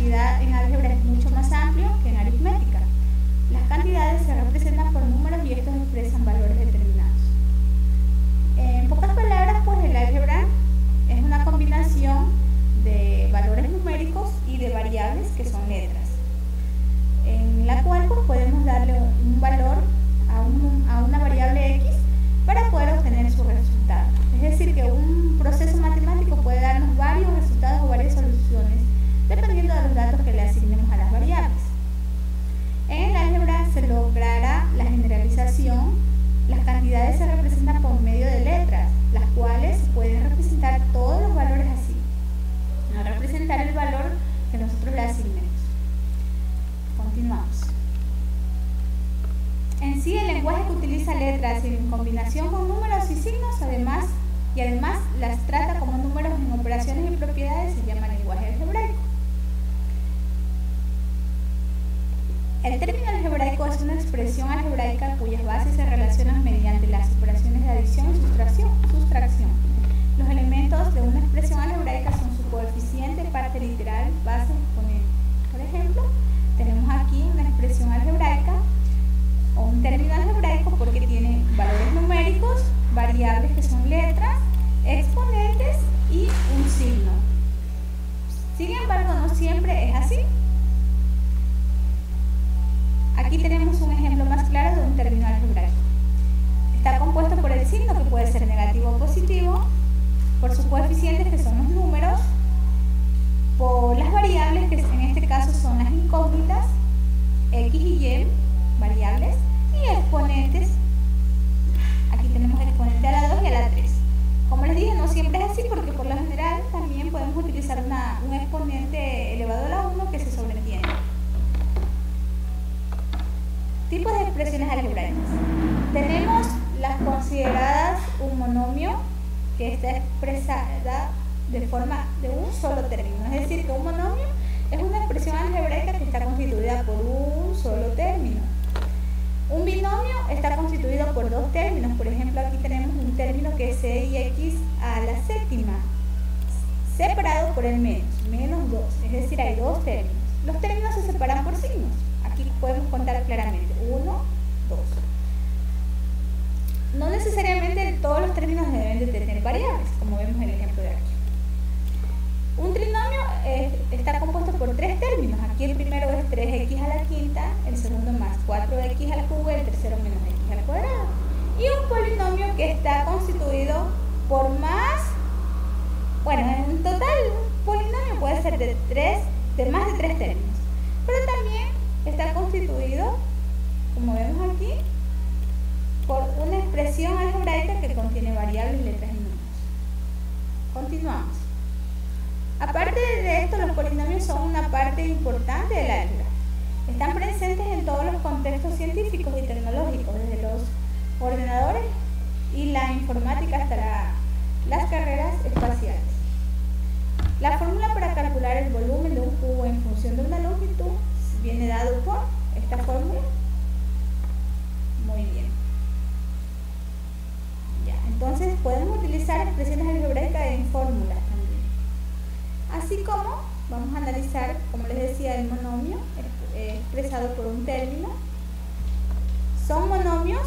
cantidad en álgebra es mucho más amplio que en aritmética. Las cantidades se representan por números y estos expresan valores determinados. En pocas palabras, pues el álgebra es una combinación de valores numéricos y de variables que son letras, en la cual pues, podemos darle un valor a una variable x para poder obtener su resultado. Es decir, que un proceso matemático puede darnos varios resultados o varias soluciones dependiendo de los datos que le asignemos a las variables. En el álgebra se logrará la generalización. Las cantidades se representan por medio de letras, las cuales pueden representar todos los valores así, no representar el valor que nosotros le asignemos. Continuamos. En sí, el lenguaje que utiliza letras en combinación con números y signos, además las trata como números en operaciones y propiedades, se llama lenguaje algebraico. El término algebraico es una expresión algebraica cuyas bases se relacionan mediante las operaciones de adición y sustracción. Los elementos de una expresión algebraica son su coeficiente, parte literal, base, exponente. Por ejemplo, tenemos aquí una expresión algebraica o un término algebraico porque tiene valores numéricos, variables que son letras, exponentes y un signo. Sin embargo, no siempre es así. Aquí tenemos un ejemplo más claro de un término algebraico. Está compuesto por el signo, que puede ser negativo o positivo, por sus coeficientes, que son los números, por las variables, que en este caso son las incógnitas, x y y, variables, y exponentes. Aquí tenemos exponente a la 2 y a la 3. Como les dije, no siempre es así, porque por lo general también podemos utilizar un exponente elevado a la 1 que se sobreentiende. Tipos de expresiones algebraicas. Tenemos las consideradas un monomio, que está expresada de forma de un solo término. Es decir, que un monomio es una expresión algebraica que está constituida por un solo término. Un binomio está constituido por dos términos. Por ejemplo, aquí tenemos un término que es c y x a la séptima, separado por el menos 2. Es decir, hay dos términos. Los términos se separan por signos. Aquí podemos contar claramente 1, 2. No necesariamente todos los términos deben de tener variables, como vemos en el ejemplo de aquí. Un trinomio está compuesto por tres términos. Aquí el primero es 3x a la quinta, el segundo más 4x al cubo y el tercero menos x al cuadrado. Y un polinomio que está constituido por en total un polinomio puede ser de más de tres términos. Pero también está constituido, como vemos aquí, por una expresión algebraica que contiene variables, letras y números. Continuamos. Aparte de esto, los polinomios son una parte importante del álgebra. Están presentes en todos los contextos científicos y tecnológicos, desde los ordenadores y la informática hasta las carreras espaciales. La fórmula para calcular el volumen de un cubo en función de una longitud viene dado por esta fórmula. Muy bien. Entonces podemos utilizar expresiones algebraicas en fórmulas también. Así como vamos a analizar, como les decía, el monomio expresado por un término. Son monomios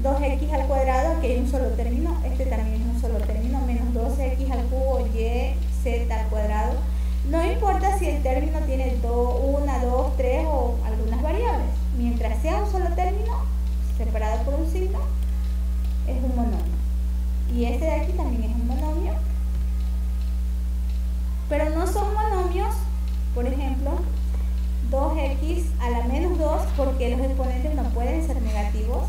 2x al cuadrado, aquí hay un solo término, este también es un solo término, menos 12x al cubo y z al cuadrado. No importa si el término tiene 1, 2, 3 o algunas variables. Mientras sea un solo término, separado por un signo, es un monomio. Y este de aquí también es un monomio. Pero no son monomios, por ejemplo, 2x a la menos 2, porque los exponentes no pueden ser negativos.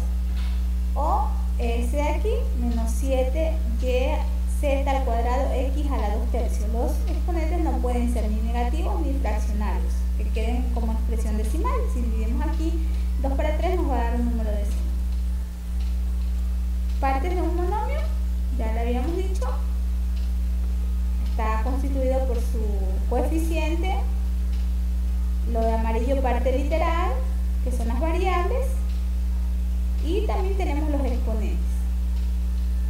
O este de aquí, menos 7y z al cuadrado x a la 2 tercios. Los exponentes no pueden ser ni negativos ni fraccionarios, que queden como expresión decimal. Si dividimos aquí 2 para 3 nos va a dar un número decimal. Partes de un monomio, ya lo habíamos dicho, está constituido por su coeficiente, lo de amarillo parte literal, que son las variables, y también tenemos los exponentes.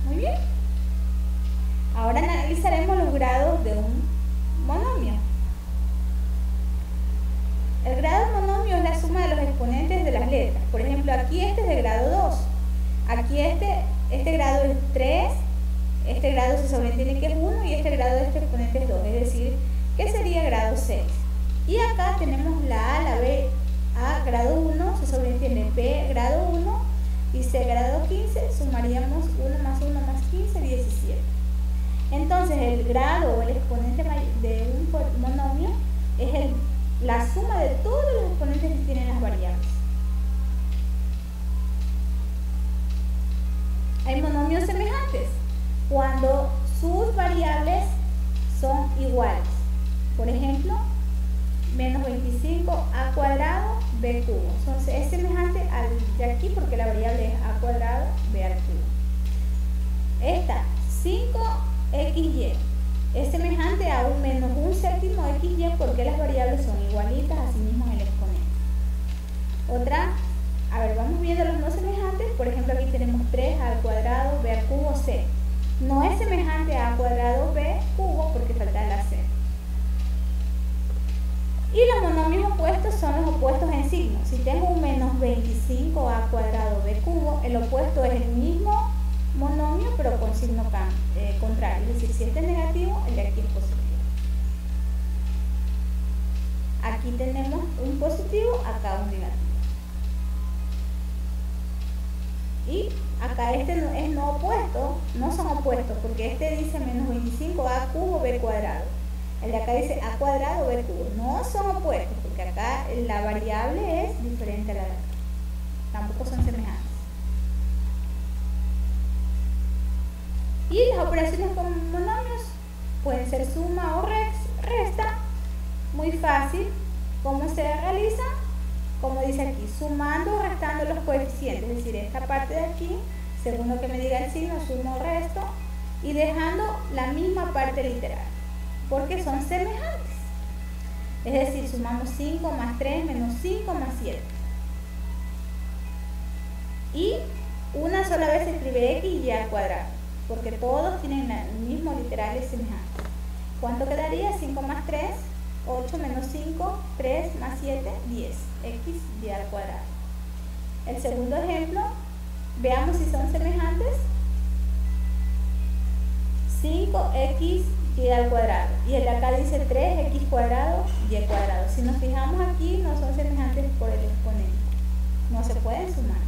Muy bien. Ahora analizaremos los grados de un monomio. El grado del monomio es la suma de los exponentes de las letras. Por ejemplo, aquí este es de grado 2. Aquí este grado es 3, este grado se sobreentiende que es 1 y este grado de este exponente es 2, es decir, que sería grado 6. Y acá tenemos la A, la B, A grado 1, se sobreentiende B grado 1 y C grado 15, sumaríamos 1 más 1 más 15, 17. Entonces el grado o el exponente de un monomio es la suma de todos los exponentes que tienen las variables. Hay monomios semejantes cuando sus variables son iguales. Por ejemplo, menos 25a cuadrado b cubo. Entonces es semejante al de aquí porque la variable es a cuadrado b al cubo. Esta 5xy es semejante a un menos un séptimo xy porque las variables son igualitas a sí mismos el exponente. Otra, a ver, vamos viendo los no semejantes. Por ejemplo, aquí tenemos 3 al cuadrado b al cubo c. No es semejante a cuadrado b cubo porque falta la c. Y los monomios opuestos son los opuestos en signo. Si tengo un menos 25a cuadrado b cubo, el opuesto es el mismo monomio pero con signo contrario. Es decir, si este es negativo, el de aquí es positivo. Aquí tenemos un positivo, acá un negativo. Y acá este es no opuesto, no son opuestos porque este dice menos 25a cubo b cuadrado. El de acá dice a cuadrado b cubo. No son opuestos porque acá la variable es diferente a la de acá. Tampoco son semejantes. Y las operaciones con monomios pueden ser suma o resta. Muy fácil. ¿Cómo se realiza? Como dice aquí, sumando o restando los coeficientes. Es decir, esta parte de aquí, según lo que me diga el signo, sumo o resto. Y dejando la misma parte literal, porque son semejantes. Es decir, sumamos 5 más 3 menos 5 más 7. Y una sola vez se escribe x y y al cuadrado, porque todos tienen el mismo literal y semejante. ¿Cuánto quedaría? 5 más 3, 8 menos 5, 3 más 7, 10. X y al cuadrado. El segundo ejemplo, veamos si son semejantes. 5x y al cuadrado. Y el de acá dice 3x cuadrado y cuadrado. Si nos fijamos aquí, no son semejantes por el exponente. No se pueden sumar.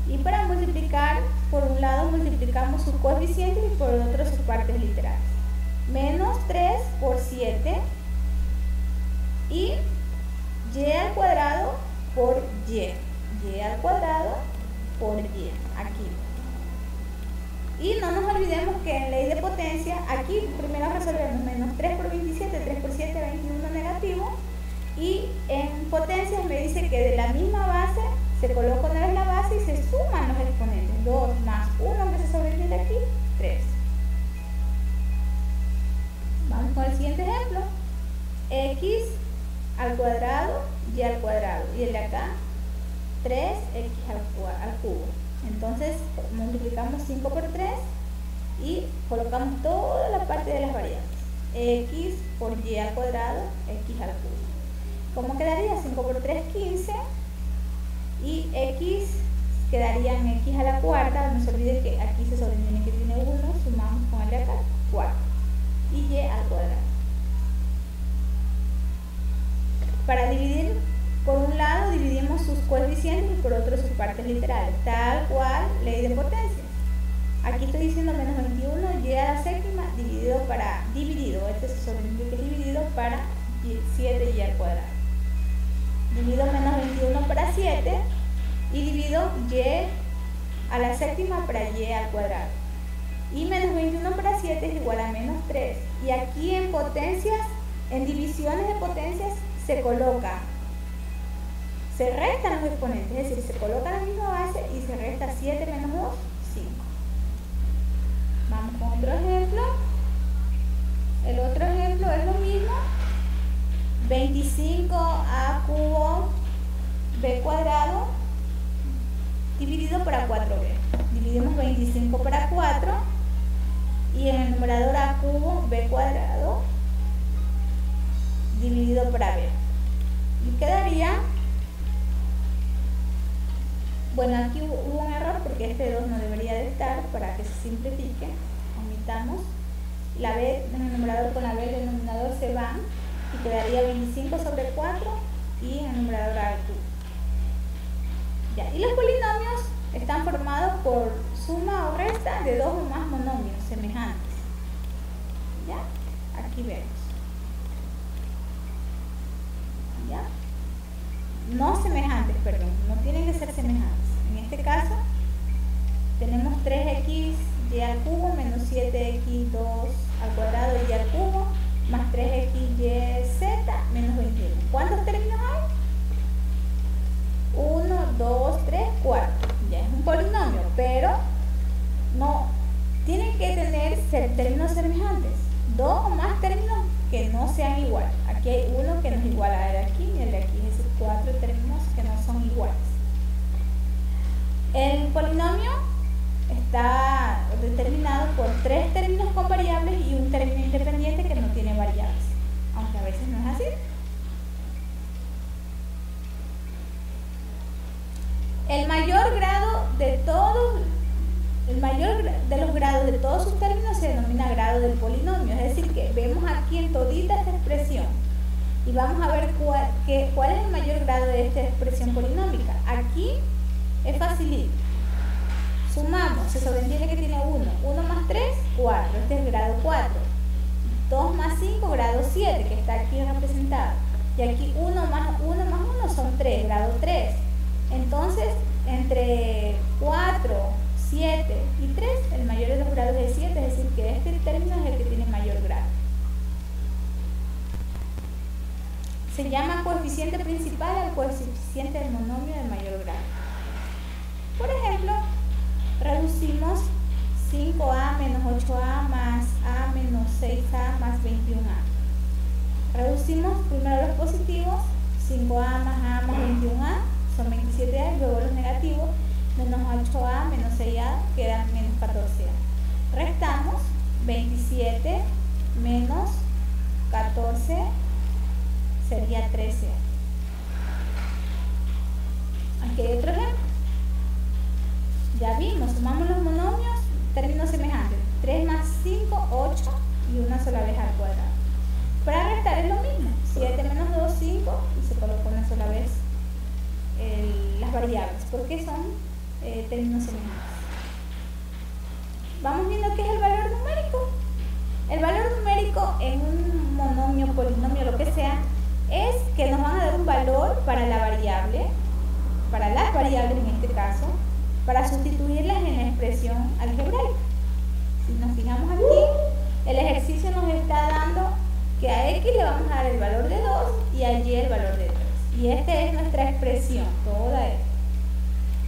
Y para multiplicar, por un lado multiplicamos sus coeficientes y por el otro sus partes literales. Menos 3 por 7 y y al cuadrado por y. Y al cuadrado por y. Aquí. Y no nos olvidemos que en ley de potencia, aquí primero resolvemos menos 3 por 27, 3 por 7, 21 negativo. Y en potencias me dice que de la misma base se coloca una vez la base y se suman los exponentes. 2 más 1 que se sobreentiende aquí, 3. Vamos con el siguiente ejemplo. X al cuadrado y al cuadrado. Y el de acá, 3x al cubo. Entonces multiplicamos 5 por 3 y colocamos toda la parte de las variables. X por y al cuadrado, x al cubo. ¿Cómo quedaría? 5 por 3, 15. Y x quedaría en x a la cuarta. No se olvide que aquí se sobreentiende que tiene 1. Sumamos con el de acá, 4. Y y al cuadrado. Para dividir, por un lado dividimos sus coeficientes y por otro sus partes literales, tal cual ley de potencias. Aquí estoy diciendo menos 21 y a la séptima dividido, este se sobreentiende que es dividido para 7 y al cuadrado. Divido menos 21 para 7 y divido y a la séptima para y al cuadrado. Y menos 21 para 7 es igual a menos 3. Y aquí en potencias, en divisiones de potencias, se restan los exponentes, es decir, se coloca la misma base y se resta 7 menos 2, 5. Vamos con otro ejemplo. El otro ejemplo es lo mismo. 25a cubo b cuadrado dividido para 4b. Dividimos 25 para 4 y en el numerador a cubo b cuadrado dividido por AB. Y quedaría, bueno, aquí hubo un error porque este 2 no debería de estar, para que se simplifique, omitamos. La B en el numerador con la B del denominador se van y quedaría 25 sobre 4 y en el numerador A al cubo. Ya, y los polinomios están formados por suma o resta de dos o más monomios semejantes. ¿Ya? Aquí vemos. ¿Ya? No semejantes, perdón, no tienen que ser semejantes. En este caso, tenemos 3x y al cubo menos 7x2 al cuadrado y al cubo más 3x y z menos 21. ¿Cuántos términos hay? 1, 2, 3, 4. Ya es un polinomio, pero no tienen que tener términos semejantes. Dos o más términos que no sean iguales. Aquí hay uno que no es igual a el de aquí y el de aquí, es decir, 4 términos que no son iguales. El polinomio está determinado por 3 términos con variables y un término independiente que no tiene variables, aunque a veces no es así. El mayor de los grados de todos sus términos se denomina grado del polinomio, es decir, que vemos aquí en todita esta expresión y vamos a ver cuál es el mayor grado de esta expresión polinómica. Aquí es facilito. Sumamos, se sobreentiende que tiene 1. 1 más 3, 4. Este es el grado 4. 2 más 5, grado 7, que está aquí representado. Y aquí 1 más 1 son 3, grado 3. Entonces, entre 4, 7 y 3, el mayor de los grados es 7, es decir, que este término es el que tiene mayor grado. Se llama coeficiente principal al coeficiente del monomio de mayor grado. Por ejemplo, reducimos 5a menos 8a más a menos 6a más 21a. Reducimos primero los positivos, 5a más a más 21a son 27a, y luego los negativos, menos 8a menos 6a quedan menos 14a. Restamos 27 menos 14 sería 13a. Aquí hay otro ejemplo. Ya vimos, sumamos los monomios, términos semejantes. 3 más 5, 8 y una sola vez al cuadrado. Para restar es lo mismo. 7 menos 2, 5 y se coloca una sola vez las variables, porque son términos semejantes. Vamos viendo qué es el valor numérico. El valor numérico en un monomio, polinomio, lo que sea, es que nos van a dar un valor para la variable, para las variables en este caso, para sustituirlas en la expresión algebraica. Si nos fijamos aquí, el ejercicio nos está dando que a x le vamos a dar el valor de 2 y a y el valor de 3. Y esta es nuestra expresión, toda esta.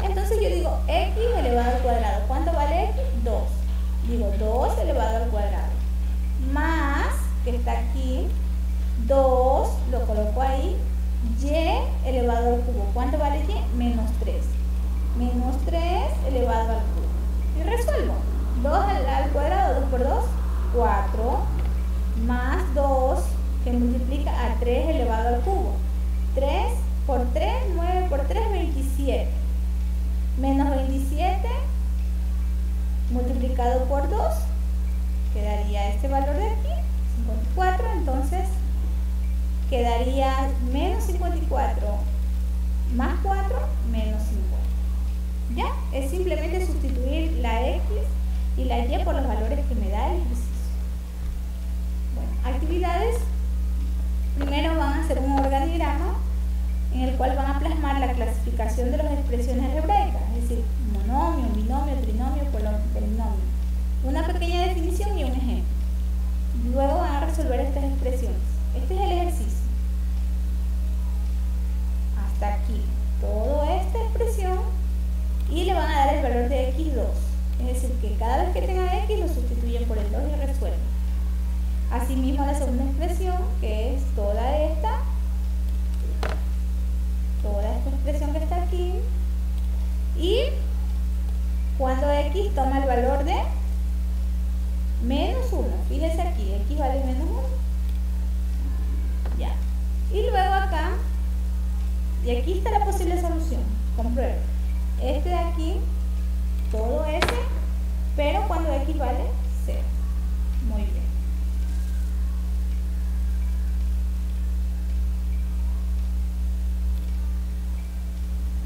Entonces yo digo x elevado al cuadrado. ¿Cuánto vale x? 2. Digo 2 elevado al cuadrado. Más, que está aquí, 2, lo coloco ahí, y elevado al cubo. ¿Cuánto vale y? Menos 3. Menos 3 elevado al cubo. Y resuelvo. 2 al cuadrado, 2 por 2, 4. Más 2, que multiplica a 3 elevado al cubo. 3 por 3, 9 por 3, 27. Menos 27 multiplicado por 2, quedaría este valor de aquí, 54. Entonces quedaría menos 54 más 4, menos 50. ¿Ya? Es simplemente sustituir la x y la y por los valores que me da el ejercicio. Bueno, actividades. Primero van a hacer un organigrama en el cual van a plasmar la clasificación de las expresiones algebraicas, es decir, monomio, binomio, trinomio, polinomio. Una pequeña definición y un ejemplo. Luego van a resolver estas expresiones. Este es el ejercicio. Hasta aquí, toda esta expresión, y le van a dar el valor de x2. Es decir, que cada vez que tenga x lo sustituyen por el 2 y resuelven. Asimismo, la segunda expresión, que es toda esta expresión que está aquí, y cuando x toma el valor de menos 1, fíjense aquí, x vale menos 1. Ya. Y luego acá, y aquí está la posible solución, compruebo. Este de aquí, todo S, pero cuando X vale 0. Muy bien.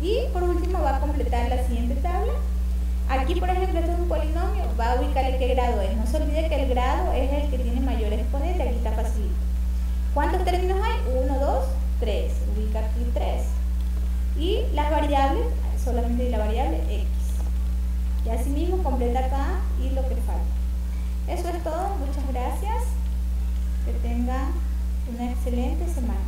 Y por último va a completar la siguiente tabla. Aquí, por ejemplo, esto es un polinomio, va a ubicarle qué grado es. No se olvide que el grado es el que tiene mayor exponente, aquí está facilito. ¿Cuántos términos hay? 1, 2, 3. Ubica aquí 3. Y las variables, solamente la variable X. Y así mismo completa acá y lo que falta. Eso es todo, muchas gracias. Que tengan una excelente semana.